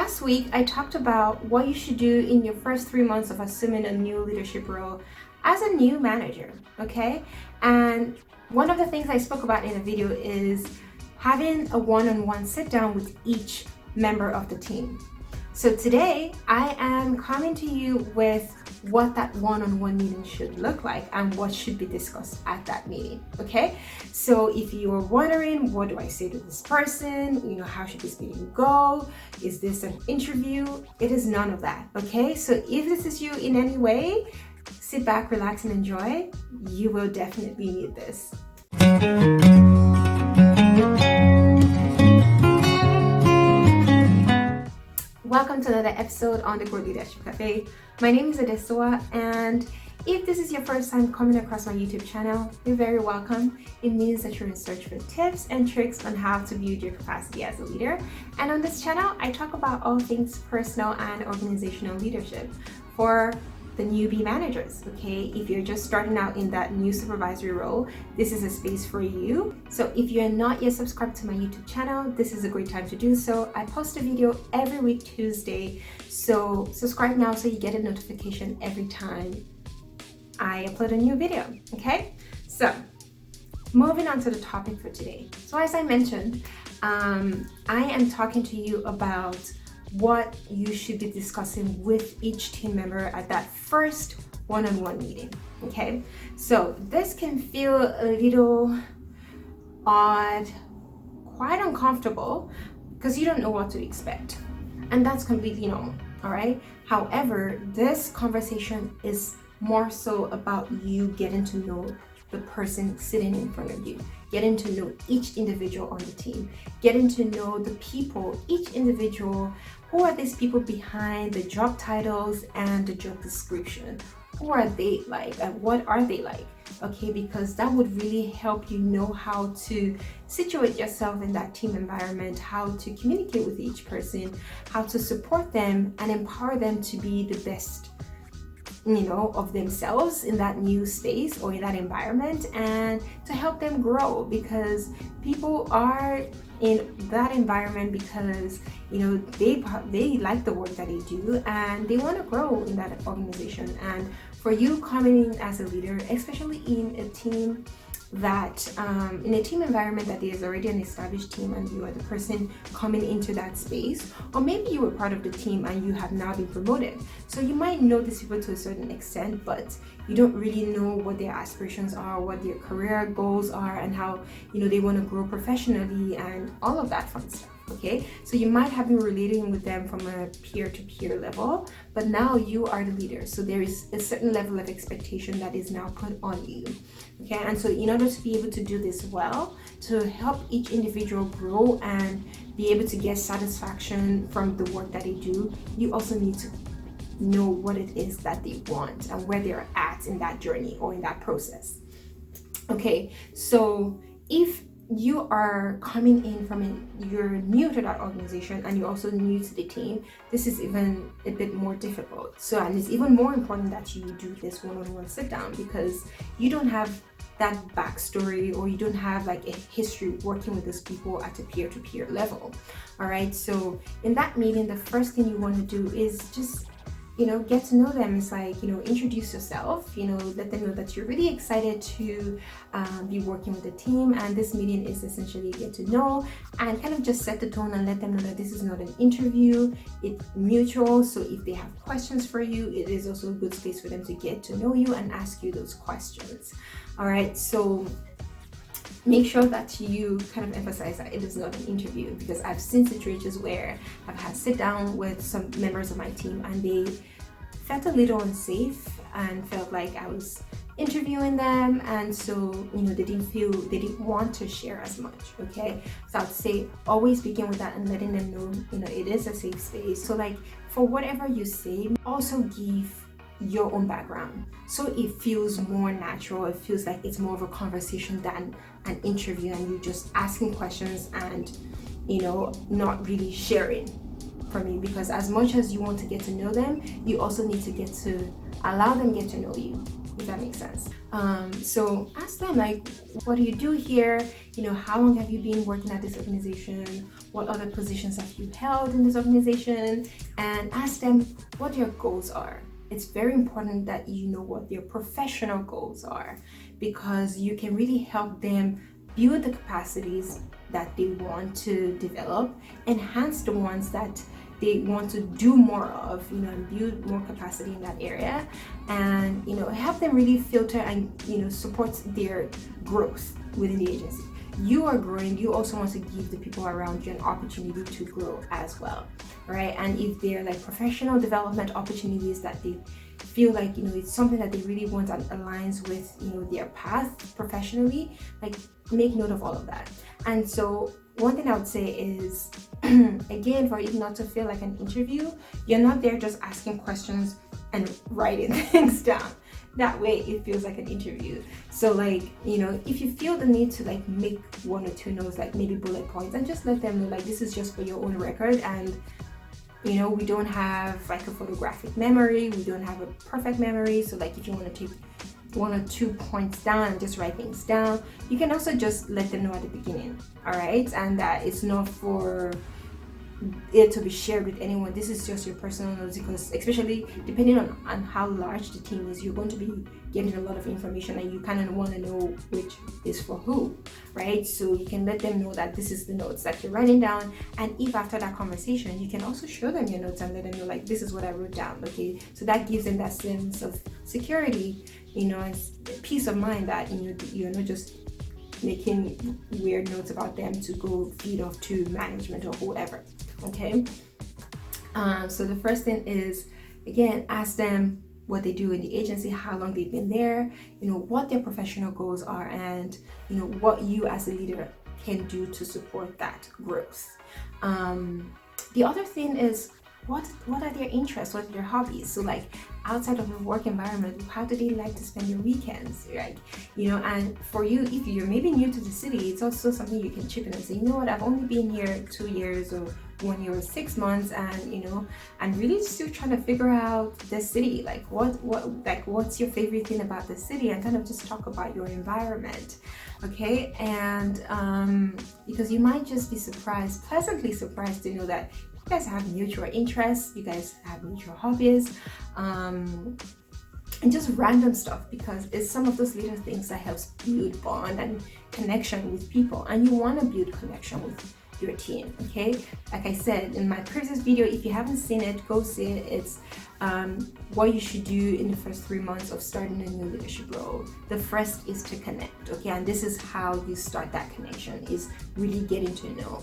last week, I talked about what you should do in your first 3 months of assuming a new leadership role as a new manager, okay? And one of the things I spoke about in the video is having a one-on-one sit down with each member of the team. So today, I am coming to you with what that one-on-one meeting should look like and what should be discussed at that meeting, okay? So if you are wondering, what do I say to this person? How should this meeting go? Is this an interview? It is none of that, okay? So if this is you in any way, sit back, relax, and enjoy. You will definitely need this. Welcome to another episode on the Grow Leadership Cafe. My name is Adesoa, and if this is your first time coming across my YouTube channel, you're very welcome. It means that you're in search for tips and tricks on how to build your capacity as a leader. And on this channel, I talk about all things personal and organizational leadership for the newbie managers, okay? If you're just starting out in that new supervisory role, this is a space for you. So if you're not yet subscribed to my YouTube channel, this is a great time to do so. I post a video every week Tuesday, so subscribe now so you get a notification every time I upload a new video, okay? So moving on to the topic for today. So as I mentioned, I am talking to you about what you should be discussing with each team member at that first one-on-one meeting, okay? So this can feel a little odd, quite uncomfortable, because you don't know what to expect. And that's completely normal, all right? However, this conversation is more so about you getting to know the person sitting in front of you, getting to know each individual on the team, getting to know the people, each individual. Who are these people behind the job titles and the job description? Who are they like and what are they like? Okay, because that would really help you know how to situate yourself in that team environment, how to communicate with each person, how to support them and empower them to be the best of themselves in that new space or in that environment, and to help them grow, because people are in that environment because they like the work that they do and they want to grow in that organization. And for you coming in as a leader, especially in a team that in a team environment that there's already an established team and you are the person coming into that space, or maybe you were part of the team and you have now been promoted, so you might know these people to a certain extent, but you don't really know what their aspirations are, what their career goals are, and how they want to grow professionally and all of that fun stuff. Okay, so you might have been relating with them from a peer-to-peer level, but now you are the leader, so there is a certain level of expectation that is now put on you. Okay, and so in order to be able to do this well, to help each individual grow and be able to get satisfaction from the work that they do, you also need to know what it is that they want and where they're at in that journey or in that process. Okay, so if you are coming in you're new to that organization and you're also new to the team, this is even a bit more difficult. So, and it's even more important that you do this one-on-one sit down, because you don't have that backstory or you don't have like a history working with those people at a peer-to-peer level. All right, so in that meeting, the first thing you want to do is just get to know them. It's like, introduce yourself, let them know that you're really excited to be working with the team. And this meeting is essentially get to know, and kind of just set the tone and let them know that this is not an interview, it's mutual. So if they have questions for you, it is also a good space for them to get to know you and ask you those questions. All right, so make sure that you kind of emphasize that it is not an interview, because I've seen situations where I've had sit down with some members of my team and they felt a little unsafe and felt like I was interviewing them, and so they didn't want to share as much. Okay, so I'd say always begin with that and letting them know it is a safe space. So like for whatever you say, also give your own background, so it feels more natural. It feels like it's more of a conversation than an interview and you just asking questions and not really sharing from you, because as much as you want to get to know them, you also need to get to allow them get to know you. if that makes sense. So ask them, like, what do you do here? How long have you been working at this organization? What other positions have you held in this organization? And ask them what their goals are. It's very important that you know what their professional goals are, because you can really help them build the capacities that they want to develop, enhance the ones that they want to do more of, and build more capacity in that area, and help them really filter and support their growth within the agency. You are growing, you also want to give the people around you an opportunity to grow as well, right? And if they're like professional development opportunities that they feel like it's something that they really want and aligns with their path professionally, like make note of all of that. And so one thing I would say is, again, for it not to feel like an interview, you're not there just asking questions and writing things down. That way it feels like an interview. So like, if you feel the need to like make one or two notes, like maybe bullet points, and just let them know like this is just for your own record, and we don't have like a photographic memory, we don't have a perfect memory. So like if you want to take one or 2 points down and just write things down, you can also just let them know at the beginning, all right? And that it's not for it to be shared with anyone. This is just your personal notes, because especially depending on how large the team is, you're going to be getting a lot of information, and you kind of want to know which is for who, right? So you can let them know that this is the notes that you're writing down, and if after that conversation you can also show them your notes and let them know like this is what I wrote down, okay? So that gives them that sense of security, and peace of mind that you're not just making weird notes about them to go feed off to management or whoever. Okay, so the first thing is, again, ask them what they do in the agency, how long they've been there, what their professional goals are, and what you as a leader can do to support that growth. The other thing is, what are their interests, what are their hobbies? So like outside of the work environment, how do they like to spend their weekends, right? And for you, if you're maybe new to the city, it's also something you can chip in and say, what, I've only been here 2 years or 1 year or 6 months, and and really still trying to figure out the city, like what's your favorite thing about the city, and kind of just talk about your environment, okay? And because you might just be pleasantly surprised to know that you guys have mutual interests, you guys have mutual hobbies, and just random stuff, because it's some of those little things that helps build bond and connection with people, and you want to build connection with your team, okay? Like I said in my previous video, if you haven't seen it, go see it. It's what you should do in the first 3 months of starting a new leadership role. The first is to connect, okay? And this is how you start that connection, is really getting to know.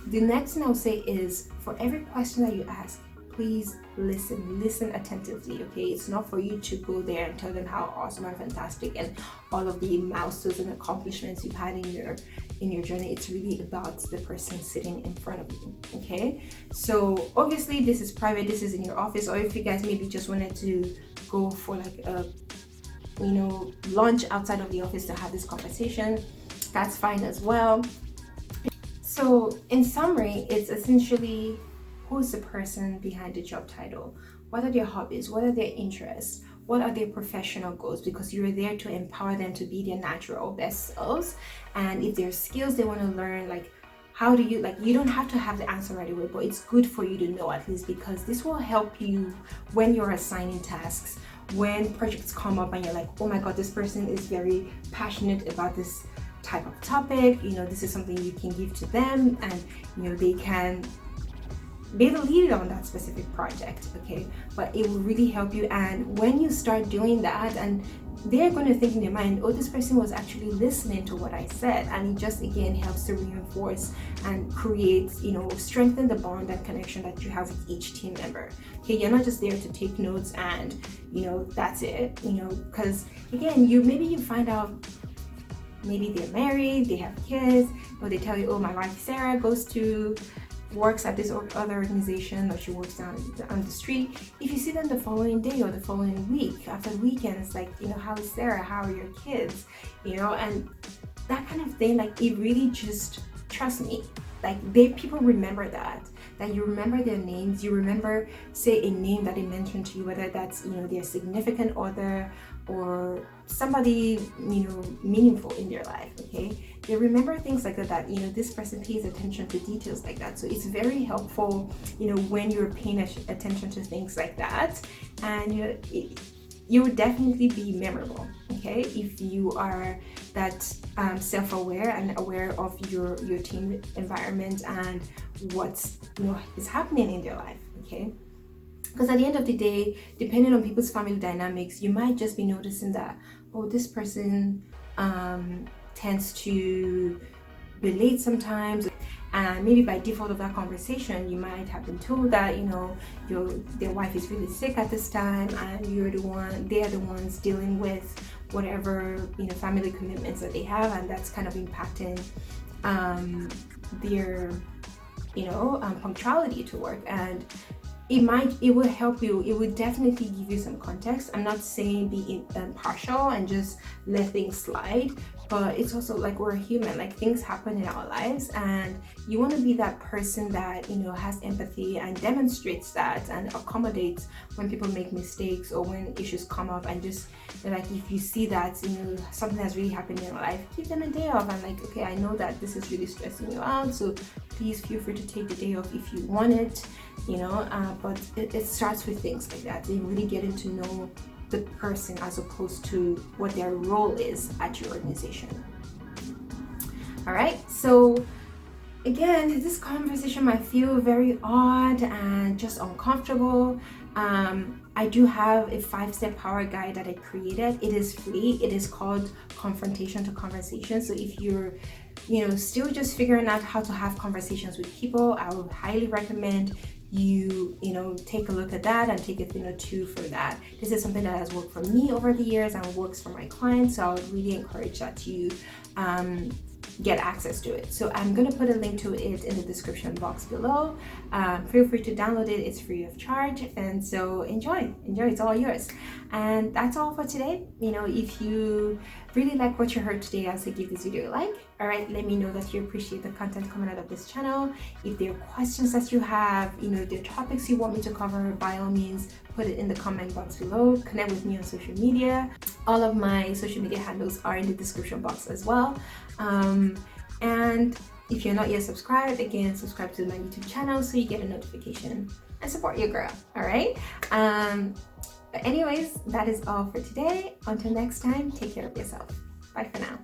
The next thing I'll say is, for every question that you ask, please listen attentively, okay? It's not for you to go there and tell them how awesome and fantastic and all of the milestones and accomplishments you've had in your journey. It's really about the person sitting in front of you, okay? So obviously this is private, this is in your office, or if you guys maybe just wanted to go for like a lunch outside of the office to have this conversation, that's fine as well. So in summary, it's essentially, who's the person behind the job title? What are their hobbies? What are their interests? What are their professional goals? Because you're there to empower them to be their natural best selves. And if there's skills they want to learn, like how do you, like, you don't have to have the answer right away, but it's good for you to know at least, because this will help you when you're assigning tasks, when projects come up and you're like, oh my God, this person is very passionate about this type of topic. This is something you can give to them, and they can be the lead on that specific project, okay? But it will really help you. And when you start doing that, and they're going to think in their mind, oh, this person was actually listening to what I said, and it just again helps to reinforce and create, strengthen the bond and connection that you have with each team member. Okay, you're not just there to take notes and that's it, because again, maybe you find out maybe they're married, they have kids, or they tell you, oh, my wife Sarah works at this other organization, or she works down on the street. If you see them the following day or the following week, after the weekend, it's like, how is Sarah? How are your kids? And that kind of thing, like, it really just, trust me, like people remember that. that you remember their names. You remember, say, a name that they mentioned to you, whether that's, their significant other or somebody, meaningful in their life, okay? They remember things like that, this person pays attention to details like that. So it's very helpful, when you're paying attention to things like that. And, you would definitely be memorable, okay, if you are that self-aware and aware of your team environment and what's is happening in their life, okay? Because at the end of the day, depending on people's family dynamics, you might just be noticing that, oh, this person tends to be late sometimes, and maybe by default of that conversation, you might have been told that their wife is really sick at this time, and they are the ones dealing with whatever family commitments that they have, and that's kind of impacting their punctuality to work. And it will help you. It would definitely give you some context. I'm not saying be impartial and just let things slide, but it's also like we're human, like things happen in our lives, and you want to be that person that has empathy and demonstrates that and accommodates when people make mistakes or when issues come up, and just like if you see that something has really happened in your life, give them a day off and like, okay, I know that this is really stressing you out, so please feel free to take the day off if you want it, but it starts with things like that. They really getting to know the person as opposed to what their role is at your organization. All right, so again, this conversation might feel very odd and just uncomfortable. I do have a 5-step power guide that I created. It is free. It is called Confrontation to Conversation. So if you're still just figuring out how to have conversations with people, I would highly recommend you take a look at that and take a thing or two for that. This is something that has worked for me over the years and works for my clients, so I would really encourage that you get access to it. So I'm going to put a link to it in the description box below. Feel free to download it. It's free of charge, and so enjoy, it's all yours. And that's all for today. If you really like what you heard today, I'll say give this video a like. All right, let me know that you appreciate the content coming out of this channel. If there are questions that you have, if there are topics you want me to cover, by all means put it in the comment box below. Connect with me on social media. All of my social media handles are in the description box as well. And if you're not yet subscribed, again, subscribe to my YouTube channel so you get a notification and support your girl. All right, but anyways, that is all for today. Until next time, take care of yourself. Bye for now.